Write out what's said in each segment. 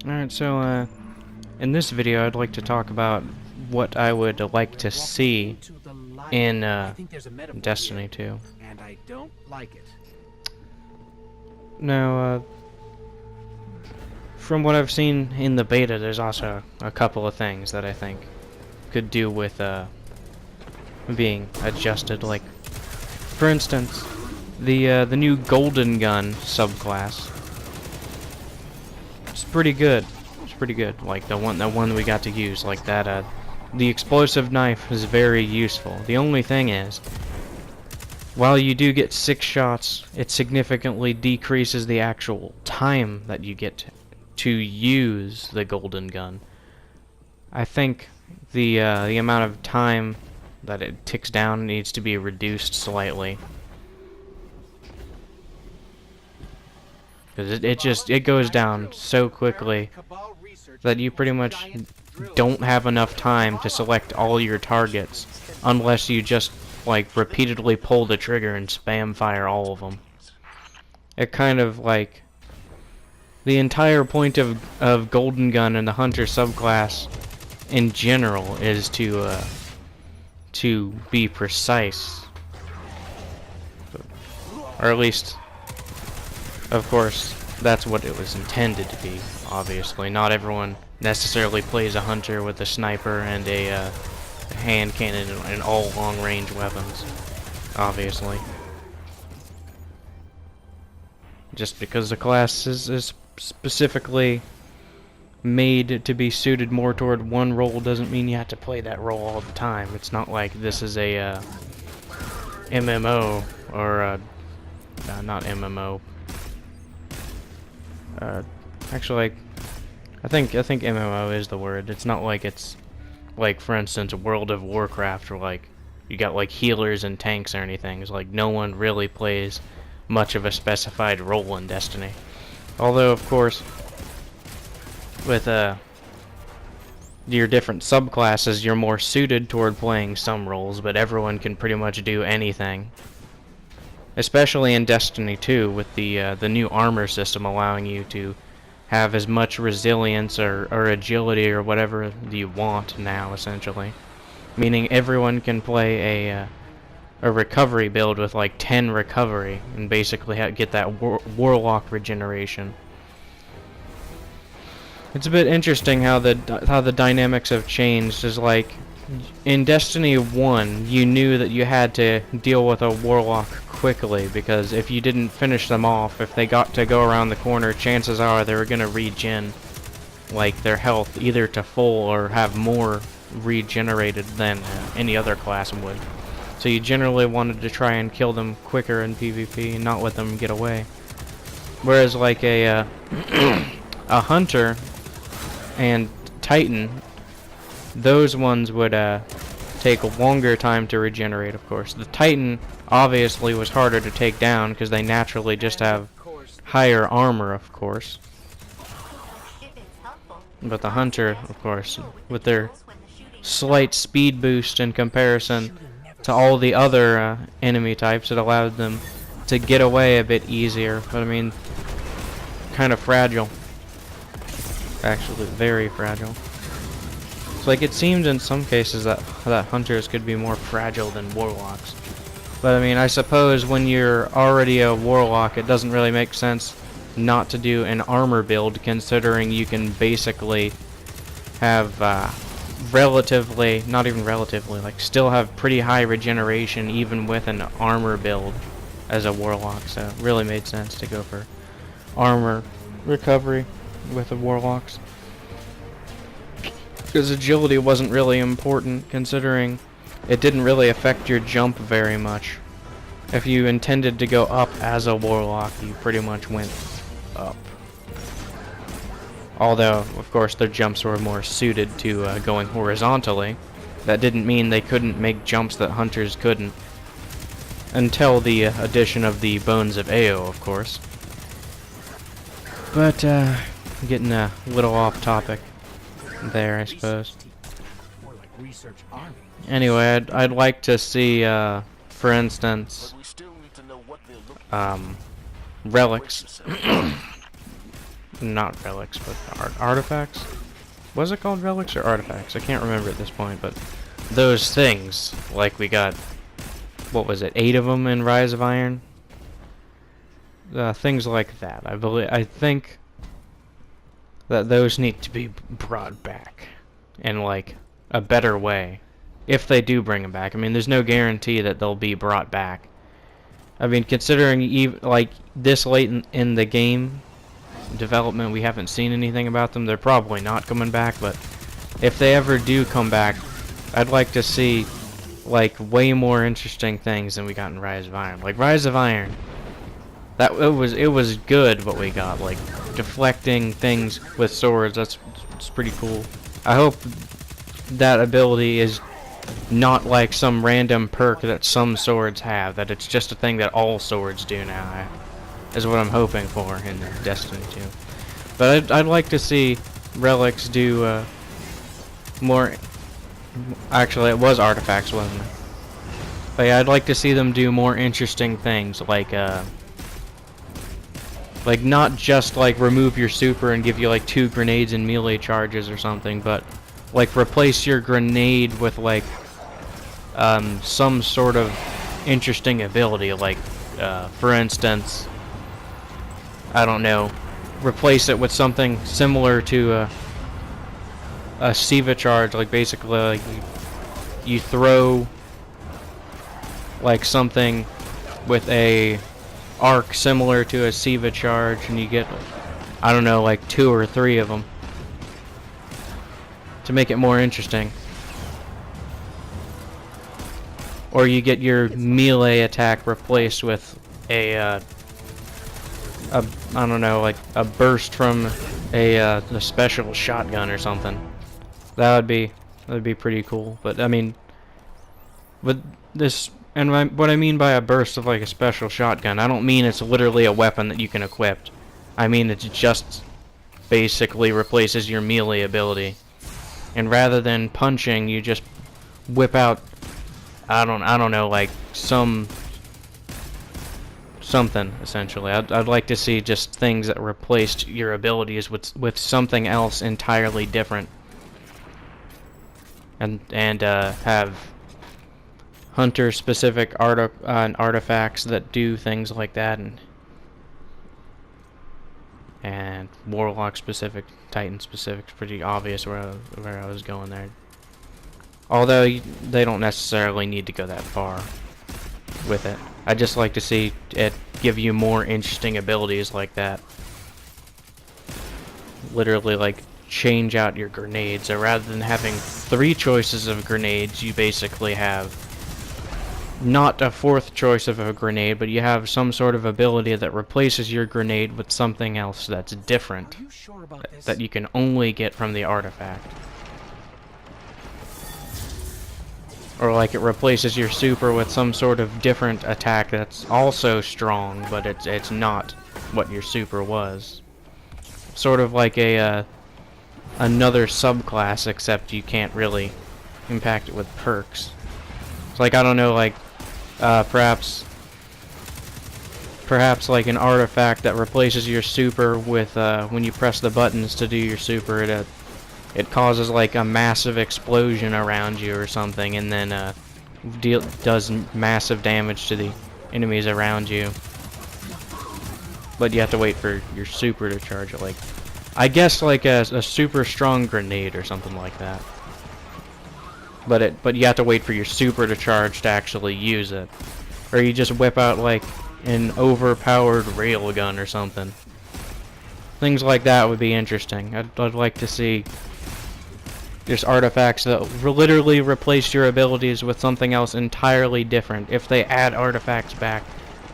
Alright, so, in this video I'd like to talk about what I would like to see in, Destiny 2. And I don't like it. Now, from what I've seen in the beta, there's also a couple of things that I think could do with, being adjusted, like, for instance, the new Golden Gun subclass. It's pretty good. It's pretty good. Like the one we got to use, like that. The explosive knife is very useful. The only thing is, while you do get 6 shots, it significantly decreases the actual time that you get to use the Golden Gun. I think the amount of time that it ticks down needs to be reduced slightly. Because it goes down so quickly that you pretty much don't have enough time to select all your targets unless you just like repeatedly pull the trigger and spam fire all of them. It kind of like the entire point of Golden Gun and the Hunter subclass in general is to be precise, or at least, of course, that's what it was intended to be. Obviously, not everyone necessarily plays a hunter with a sniper and a hand cannon and all long-range weapons. Obviously, just because the class is specifically made to be suited more toward one role doesn't mean you have to play that role all the time. It's not like this is a MMO or not MMO. Actually, I think MMO is the word. It's not like it's like, for instance, World of Warcraft, or like you got like healers and tanks or anything. It's like no one really plays much of a specified role in Destiny. Although, of course, with your different subclasses, you're more suited toward playing some roles, but everyone can pretty much do anything. Especially in Destiny 2, with the new armor system allowing you to have as much resilience or agility or whatever you want now, essentially. Meaning everyone can play a recovery build with like 10 recovery and basically get that warlock regeneration. It's a bit interesting how the dynamics have changed. Is like in Destiny 1, you knew that you had to deal with a warlock quickly, because if you didn't finish them off, if they got to go around the corner, chances are they were going to regen like their health either to full or have more regenerated than any other class would. So you generally wanted to try and kill them quicker in PvP and not let them get away. Whereas like a a hunter and Titan, those ones would take a longer time to regenerate, of course. The Titan obviously was harder to take down because they naturally just have higher armor, of course. But the Hunter, of course, with their slight speed boost in comparison to all the other enemy types, it allowed them to get away a bit easier. But I mean, kind of fragile. Actually, very fragile. It's like it seemed in some cases that hunters could be more fragile than warlocks. But I mean, I suppose when you're already a warlock, it doesn't really make sense not to do an armor build, considering you can basically have relatively, not even relatively, like still have pretty high regeneration even with an armor build as a warlock. So it really made sense to go for armor recovery with the warlocks, because agility wasn't really important, considering it didn't really affect your jump very much. If you intended to go up as a warlock, you pretty much went up. Although, of course, their jumps were more suited to going horizontally. That didn't mean they couldn't make jumps that hunters couldn't. Until the addition of the Bones of Ao, of course. But, getting a little off topic there, I suppose. Anyway, I'd like to see, for instance, relics not relics, but artifacts. Was it called relics or artifacts? I can't remember at this point, but those things, like we got, what was it, 8 of them in Rise of Iron? Things like that. I think that those need to be brought back in like a better way, if they do bring them back. I mean, there's no guarantee that they'll be brought back. I mean, considering even like this late in the game development, we haven't seen anything about them. They're probably not coming back, but if they ever do come back, I'd like to see like way more interesting things than we got in Rise of Iron. Like Rise of Iron, that it was good what we got, like deflecting things with swords. That's pretty cool. I hope that ability is not like some random perk that some swords have, that it's just a thing that all swords do now, is what I'm hoping for in Destiny 2. But I'd like to see relics do more. Actually, it was artifacts, wasn't it? But yeah, I'd like to see them do more interesting things, like not just like remove your super and give you like 2 grenades and melee charges or something, but like replace your grenade with like some sort of interesting ability, like for instance, I don't know, replace it with something similar to a Siva Charge, like basically like you throw like something with a arc similar to a Siva Charge and you get, I don't know, like 2 or 3 of them to make it more interesting. Or you get your melee attack replaced with a I don't know, like a burst from a special shotgun or something. That'd be pretty cool. But I mean, with this, and what I mean by a burst of like a special shotgun, I don't mean it's literally a weapon that you can equip. I mean it just basically replaces your melee ability. And rather than punching, you just whip out, I don't know, like something essentially. I'd like to see just things that replaced your abilities with something else entirely different, and have hunter specific artifacts that do things like that, and warlock specific, titan specific. It's pretty obvious where I was going there. Although they don't necessarily need to go that far with it. I'd just like to see it give you more interesting abilities like that. Literally, like, change out your grenades. So rather than having 3 choices of grenades, you basically have not a 4th choice of a grenade, but you have some sort of ability that replaces your grenade with something else that's different, that you can only get from the artifact. Or like it replaces your super with some sort of different attack that's also strong, but it's not what your super was. Sort of like a another subclass, except you can't really impact it with perks. It's like, I don't know, like perhaps like an artifact that replaces your super with when you press the buttons to do your super, it causes like a massive explosion around you or something, and then does massive damage to the enemies around you. But you have to wait for your super to charge it. Like, I guess like a super strong grenade or something like that. But you have to wait for your super to charge to actually use it. Or you just whip out like an overpowered railgun or something. Things like that would be interesting. I'd like to see just artifacts that literally replace your abilities with something else entirely different. If they add artifacts back,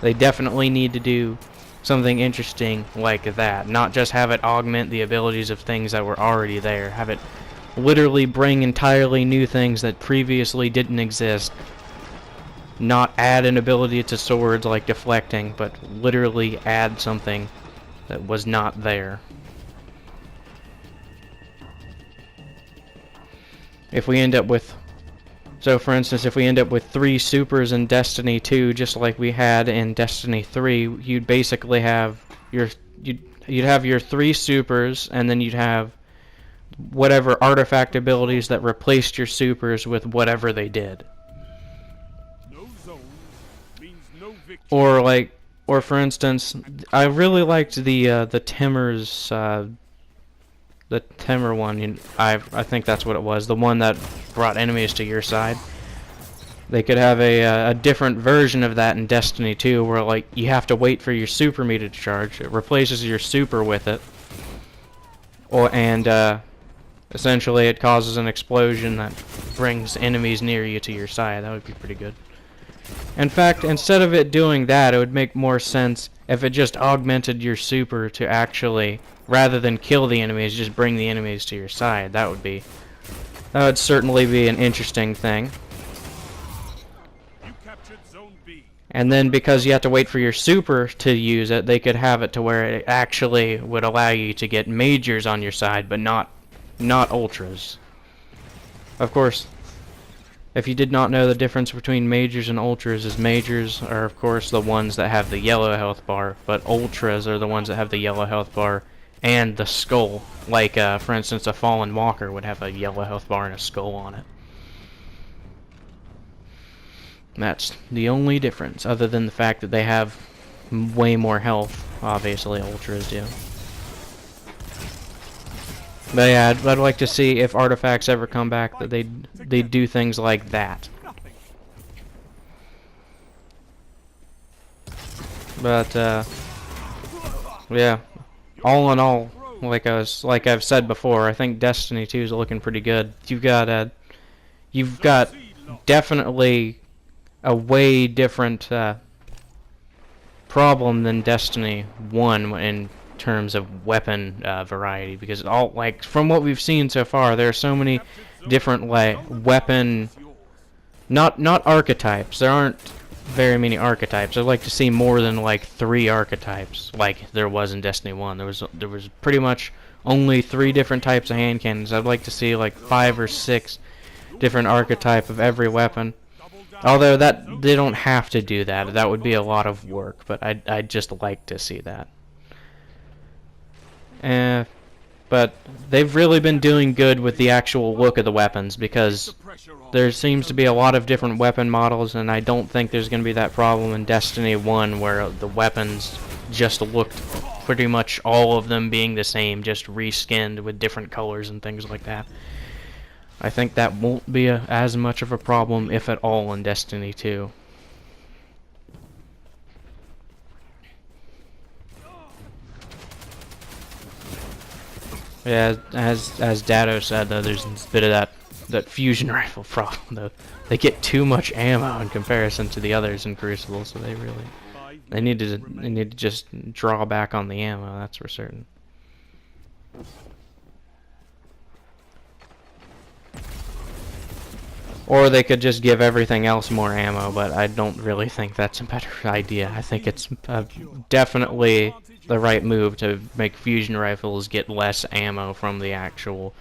they definitely need to do something interesting like that. Not just have it augment the abilities of things that were already there. Have it literally bring entirely new things that previously didn't exist. Not add an ability to swords like deflecting, but literally add something that was not there. If we end up with, so for instance, if we end up with 3 supers in Destiny 2, just like we had in Destiny 3, you'd basically have you'd have your 3 supers, and then you'd have whatever artifact abilities that replaced your supers with whatever they did. No zone means no victory. Or for instance, I really liked the Timmer's the Timmer one. I think that's what it was, the one that brought enemies to your side. They could have a different version of that in Destiny 2, where like you have to wait for your super meter to charge. It replaces your super with it, and essentially it causes an explosion that brings enemies near you to your side. That would be pretty good. In fact, instead of it doing that, it would make more sense if it just augmented your super to actually, rather than kill the enemies, just bring the enemies to your side. That would certainly be an interesting thing. And then because you have to wait for your super to use it, they could have it to where it actually would allow you to get majors on your side, but not ultras. Of course, if you did not know the difference between majors and ultras, is majors are of course the ones that have the yellow health bar, but ultras are the ones that have the yellow health bar and the skull. Like for instance, a fallen walker would have a yellow health bar and a skull on it. That's the only difference, other than the fact that they have way more health. Obviously, ultras do. But yeah, I'd like to see if artifacts ever come back that they do things like that. But yeah, all in all, like I've said before, I think Destiny 2 is looking pretty good. You've got definitely a way different problem than Destiny 1 in terms of weapon variety, because from what we've seen so far, there are so many different weapon, not archetypes. There aren't very many archetypes. I'd like to see more than like 3 archetypes like there was in Destiny 1. There was pretty much only 3 different types of hand cannons. I'd like to see like 5 or 6 different archetype of every weapon. Although they don't have to do that. That would be a lot of work, but I'd just like to see that. But they've really been doing good with the actual look of the weapons, because there seems to be a lot of different weapon models, and I don't think there's going to be that problem in Destiny 1 where the weapons just looked pretty much all of them being the same, just reskinned with different colors and things like that. I think that won't be as much of a problem, if at all, in Destiny 2. Yeah, as Dado said, though, there's a bit of that fusion rifle problem, though. They get too much ammo in comparison to the others in Crucible, so they need to just draw back on the ammo. That's for certain. Or they could just give everything else more ammo, but I don't really think that's a better idea. I think it's definitely the right move to make fusion rifles get less ammo from the actual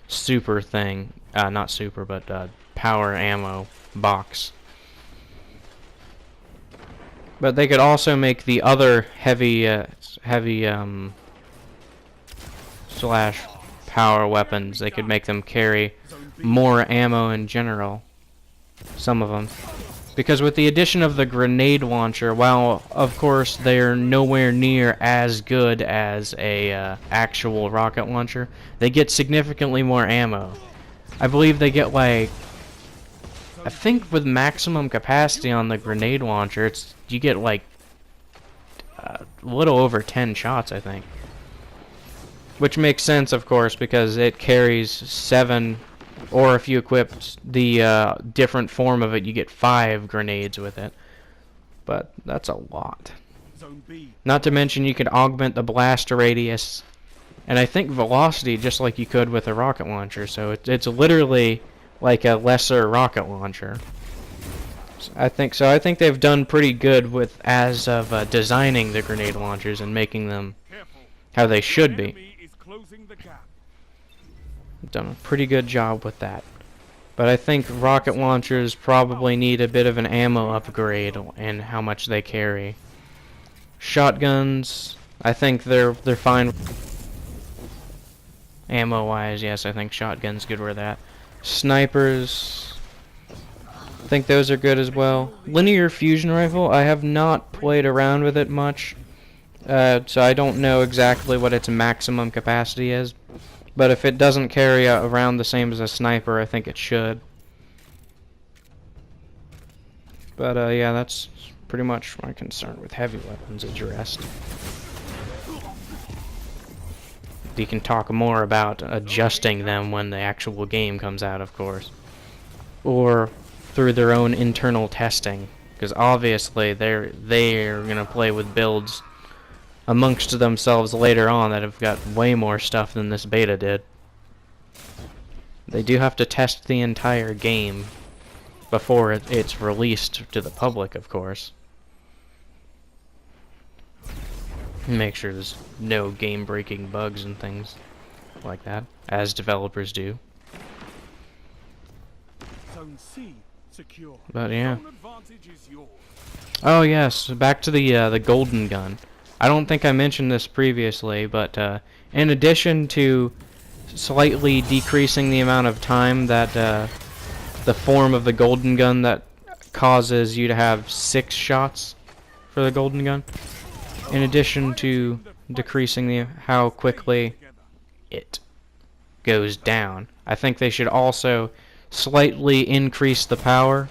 super thing. Not super, but power ammo box. But they could also make the other heavy slash power weapons. They could make them carry more ammo in general, some of them, because with the addition of the grenade launcher, while of course they're nowhere near as good as a actual rocket launcher, they get significantly more ammo. I believe they get I think with maximum capacity on the grenade launcher, you get like a little over 10 shots, I think, which makes sense, of course, because it carries 7. Or if you equip the different form of it, you get 5 grenades with it. But that's a lot. Not to mention you could augment the blast radius, and I think velocity, just like you could with a rocket launcher. So it's literally like a lesser rocket launcher. I think they've done pretty good with designing the grenade launchers and making them how they should be. Done a pretty good job with that. But I think rocket launchers probably need a bit of an ammo upgrade in how much they carry. Shotguns, I think they're fine. Ammo-wise, yes, I think shotgun's good with that. Snipers, I think those are good as well. Linear fusion rifle, I have not played around with it much, so I don't know exactly what its maximum capacity is. But if it doesn't carry around the same as a sniper, I think it should. But yeah, that's pretty much my concern with heavy weapons addressed. You can talk more about adjusting them when the actual game comes out, of course. Or through their own internal testing. Because obviously they're going to play with builds amongst themselves later on that have got way more stuff than this beta did. They do have to test the entire game before it's released to the public, of course. Make sure there's no game-breaking bugs and things like that, as developers do. Zone C secure. But yeah. Zone advantage is yours. Oh yes, back to the golden gun. I don't think I mentioned this previously, but in addition to slightly decreasing the amount of time that the form of the golden gun that causes you to have 6 shots for the golden gun, in addition to decreasing how quickly it goes down, I think they should also slightly increase the power,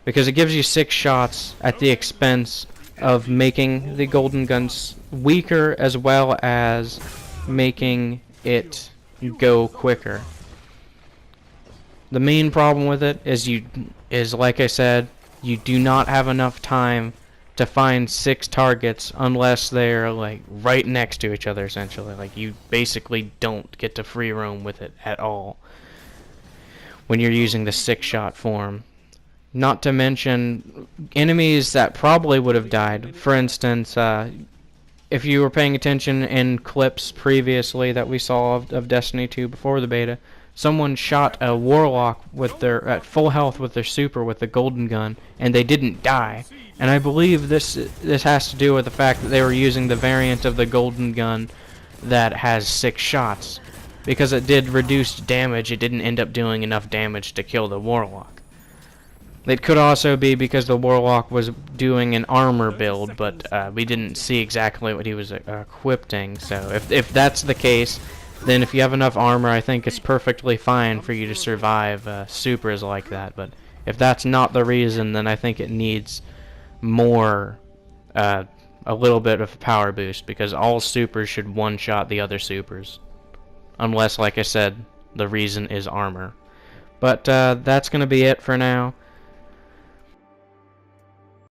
because it gives you 6 shots at the expense of making the golden guns weaker, as well as making it go quicker. The main problem with it is like I said, you do not have enough time to find 6 targets unless they're like right next to each other, essentially. Like, you basically don't get to free roam with it at all when you're using the 6-shot form. Not to mention enemies that probably would have died. For instance, if you were paying attention in clips previously that we saw of Destiny 2 before the beta, someone shot a warlock with at full health with their super with the golden gun, and they didn't die. And I believe this has to do with the fact that they were using the variant of the golden gun that has 6 shots. Because it did reduced damage, it didn't end up doing enough damage to kill the warlock. It could also be because the warlock was doing an armor build, but we didn't see exactly what he was equipping. So if that's the case, then if you have enough armor, I think it's perfectly fine for you to survive supers like that. But if that's not the reason, then I think it needs more, a little bit of power boost, because all supers should one-shot the other supers. Unless, like I said, the reason is armor. But that's going to be it for now.